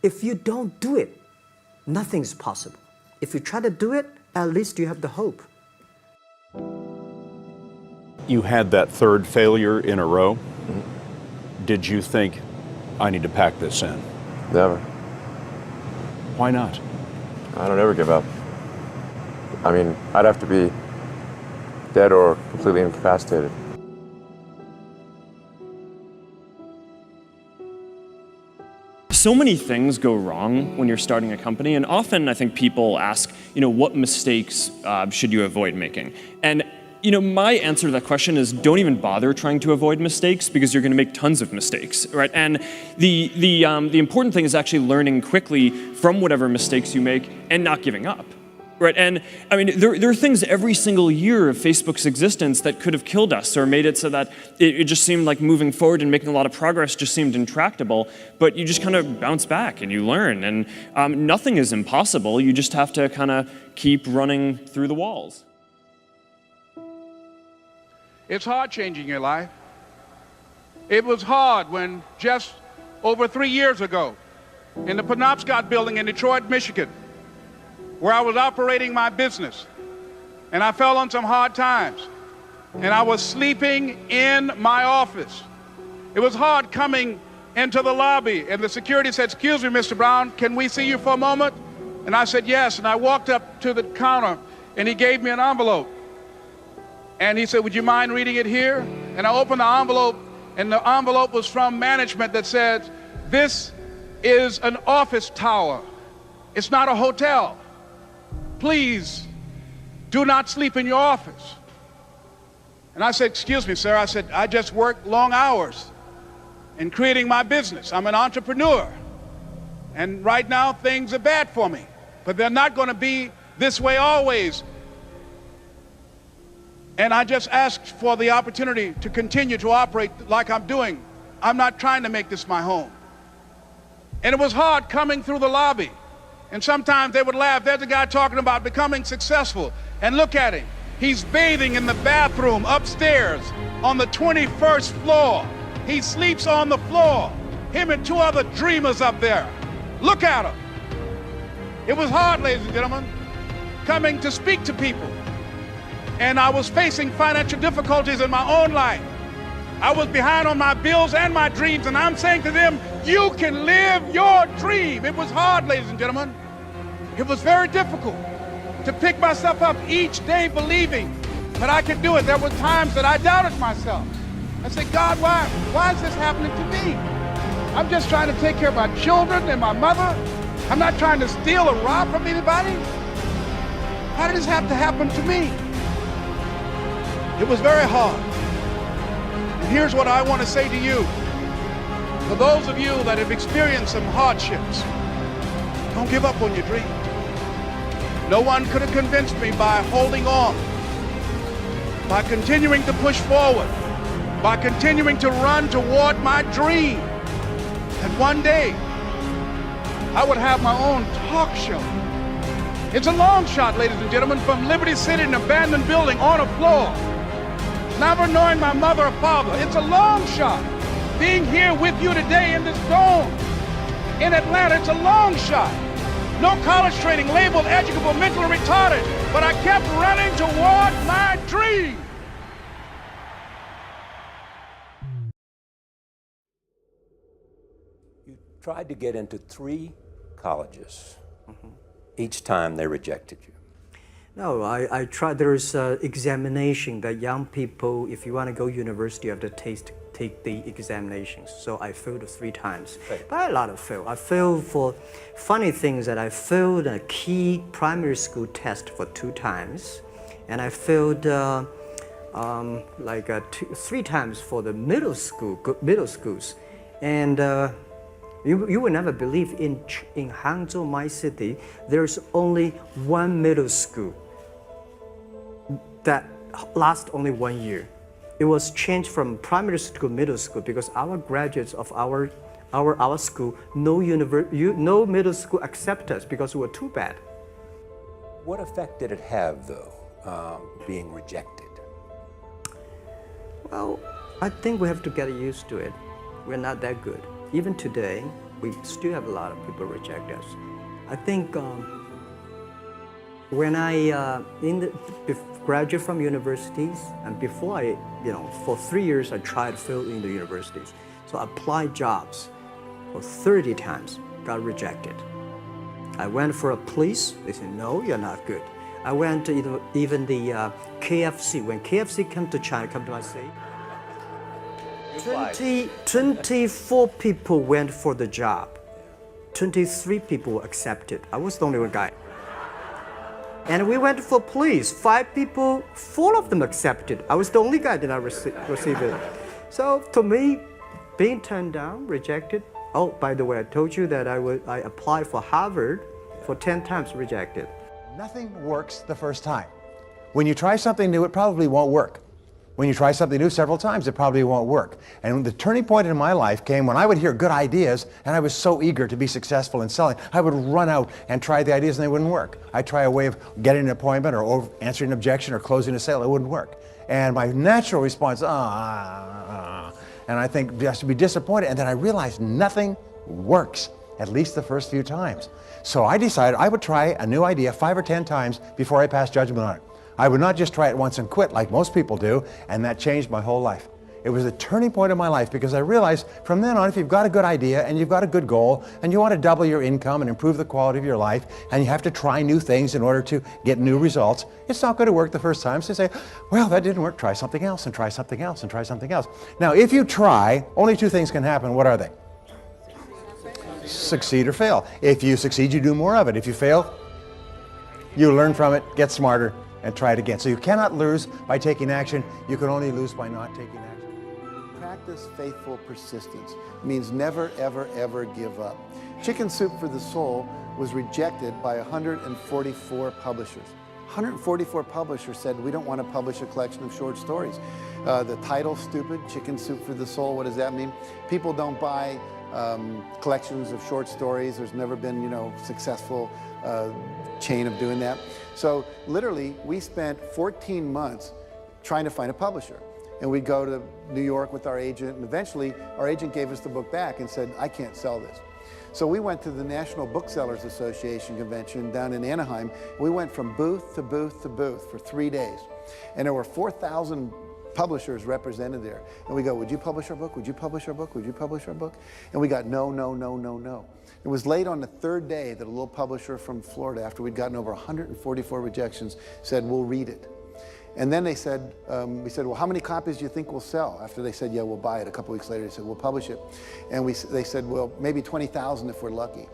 if you don't do it, nothing's possible. If you try to do it, at least you have the hope. You had that third failure in a row. Did you think, I need to pack this in? Never. Why not? I don't ever give up. I mean, I'd have to be dead or completely incapacitated. So many things go wrong when you're starting a company, and often I think people ask, what mistakes should you avoid making? And my answer to that question is don't even bother trying to avoid mistakes because you're going to make tons of mistakes, right? And the important thing is actually learning quickly from whatever mistakes you make and not giving up. Right, and I mean, there are things every single year of Facebook's existence that could have killed us or made it so that it just seemed like moving forward and making a lot of progress just seemed intractable, but you just kind of bounce back and you learn, and nothing is impossible. You just have to kind of keep running through the walls. It's hard changing your life. It was hard when just over 3 years ago, in the Penobscot building in Detroit, Michigan, where I was operating my business, and I fell on some hard times, and I was sleeping in my office. It was hard coming into the lobby, and the security said, "Excuse me, Mr. Brown, can we see you for a moment?" And I said, "Yes," and I walked up to the counter, and he gave me an envelope. And he said, "Would you mind reading it here?" And I opened the envelope, and the envelope was from management that said, "This is an office tower. It's not a hotel. Please do not sleep in your office." And I said, "Excuse me, sir." I said, "I just work long hours in creating my business. I'm an entrepreneur. And right now things are bad for me, but they're not going to be this way always. And I just asked for the opportunity to continue to operate like I'm doing. I'm not trying to make this my home." And it was hard coming through the lobby. And sometimes they would laugh. There's a guy talking about becoming successful. And look at him. He's bathing in the bathroom upstairs on the 21st floor. He sleeps on the floor. Him and 2 other dreamers up there. Look at him. It was hard, ladies and gentlemen, coming to speak to people. And I was facing financial difficulties in my own life. I was behind on my bills and my dreams, and I'm saying to them, you can live your dream. It was hard, ladies and gentlemen. It was very difficult to pick myself up each day believing that I could do it. There were times that I doubted myself. I said, "God, why is this happening to me? I'm just trying to take care of my children and my mother. I'm not trying to steal or rob from anybody. How did this have to happen to me?" It was very hard. And here's what I want to say to you. For those of you that have experienced some hardships, don't give up on your dream. No one could have convinced me by holding on, by continuing to push forward, by continuing to run toward my dream, that one day I would have my own talk show. It's a long shot, ladies and gentlemen, from Liberty City, an abandoned building on a floor, never knowing my mother or father. It's a long shot. Being here with you today in this dome in Atlanta, it's a long shot. No college training, labeled educable, mentally retarded, but I kept running toward my dream. You tried to get into 3 colleges. Each time they rejected you. No, I tried. There's an examination that young people, if you want to go university, you have to take the examinations. So I failed 3 times. Right. But a lot of fail. I failed for funny things that I failed a key primary school test for 2 times. And I failed 3 times for the middle schools. And you will never believe in Hangzhou, my city, there's only 1 middle school that lasts only 1 year. It was changed from primary school to middle school because our graduates of our school, no middle school accept us because we were too bad. What effect did it have, though, being rejected? Well, I think we have to get used to it. We're not that good. Even today, we still have a lot of people reject us. I think when I graduate from universities, and before for 3 years I tried to fill in the universities. So I applied jobs for 30 times, got rejected. I went for a police, they said, no, you're not good. I went to even the KFC. When KFC came to China, come to my city, 24 people went for the job. 23 people were accepted. I was the only one guy. And we went for police. 5 people, 4 of them accepted. I was the only guy that did not receive it. So to me, being turned down, rejected. Oh, by the way, I told you that I applied for Harvard for 10 times, rejected. Nothing works the first time. When you try something new, it probably won't work. When you try something new several times, it probably won't work. And the turning point in my life came when I would hear good ideas, and I was so eager to be successful in selling. I would run out and try the ideas, and they wouldn't work. I'd try a way of getting an appointment or answering an objection or closing a sale. It wouldn't work. And my natural response, and I think just to be disappointed. And then I realized nothing works, at least the first few times. So I decided I would try a new idea 5 or 10 times before I passed judgment on it. I would not just try it once and quit like most people do, and that changed my whole life. It was a turning point in my life because I realized from then on, if you've got a good idea and you've got a good goal and you want to double your income and improve the quality of your life and you have to try new things in order to get new results, it's not going to work the first time. So you say, well, that didn't work, try something else and try something else and try something else. Now, if you try, only 2 things can happen. What are they? Succeed or fail. If you succeed, you do more of it. If you fail, you learn from it, get smarter, and try it again. So you cannot lose by taking action. You can only lose by not taking action. Practice faithful persistence. It means never, ever, ever give up. Chicken Soup for the Soul was rejected by 144 publishers. 144 publishers said, we don't want to publish a collection of short stories. The title's stupid, Chicken Soup for the Soul. What does that mean? People don't buy collections of short stories. There's never been, successful chain of doing that. So literally, we spent 14 months trying to find a publisher. And we'd go to New York with our agent, and eventually our agent gave us the book back and said, I can't sell this. So we went to the National Booksellers Association convention down in Anaheim. We went from booth to booth to booth for 3 days. And there were 4,000 publishers represented there. And we go, would you publish our book? Would you publish our book? Would you publish our book? And we got no, no, no, no, no. It was late on the 3rd day that a little publisher from Florida, after we'd gotten over 144 rejections, said, we'll read it. And then they said, we said, well, how many copies do you think we'll sell? After they said, yeah, we'll buy it. A couple weeks later, they said, we'll publish it. And they said, well, maybe 20,000 if we're lucky.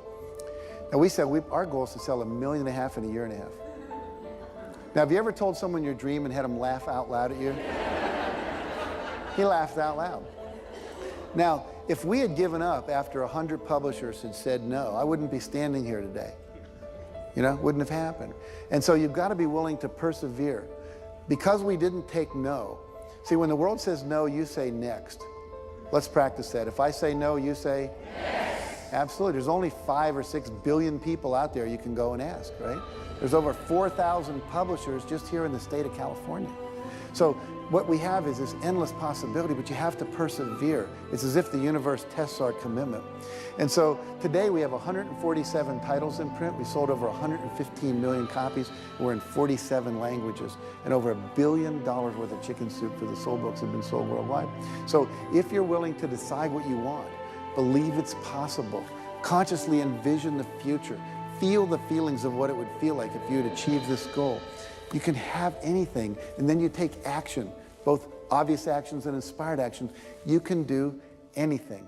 And we said, our goal is to sell 1.5 million in a year and a half. Now, have you ever told someone your dream and had them laugh out loud at you? He laughed out loud. Now, if we had given up after 100 publishers had said no, I wouldn't be standing here today. Wouldn't have happened. And so you've got to be willing to persevere. Because we didn't take no. See, when the world says no, you say next. Let's practice that. If I say no, you say yes. Absolutely. There's only 5 or 6 billion people out there you can go and ask, right? There's over 4,000 publishers just here in the state of California. So what we have is this endless possibility, but you have to persevere. It's as if the universe tests our commitment. And so today we have 147 titles in print. We sold over 115 million copies. We're in 47 languages. And over $1 billion worth of Chicken Soup for the Soul books have been sold worldwide. So if you're willing to decide what you want, believe it's possible, consciously envision the future, feel the feelings of what it would feel like if you had achieved this goal, you can have anything, and then you take action, both obvious actions and inspired actions. You can do anything.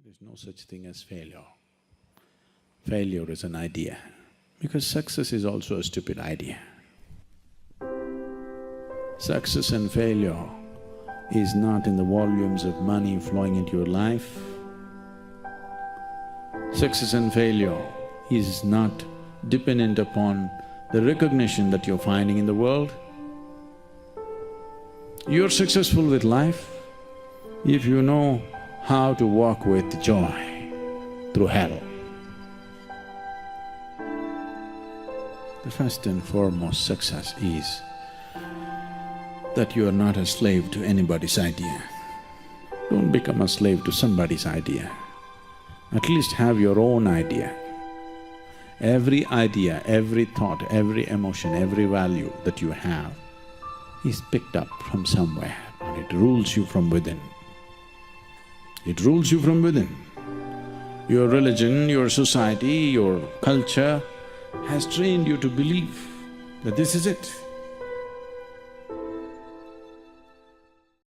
There is no such thing as failure. Failure is an idea, because success is also a stupid idea. Success and failure is not in the volumes of money flowing into your life. Success and failure is not dependent upon the recognition that you're finding in the world. You're successful with life if you know how to walk with joy through hell. The first and foremost success is that you are not a slave to anybody's idea. Don't become a slave to somebody's idea. At least have your own idea. Every thought, every emotion, every value that you have is picked up from somewhere and it rules you from within. It rules you from within. Your religion, your society, your culture has trained you to believe that this is it.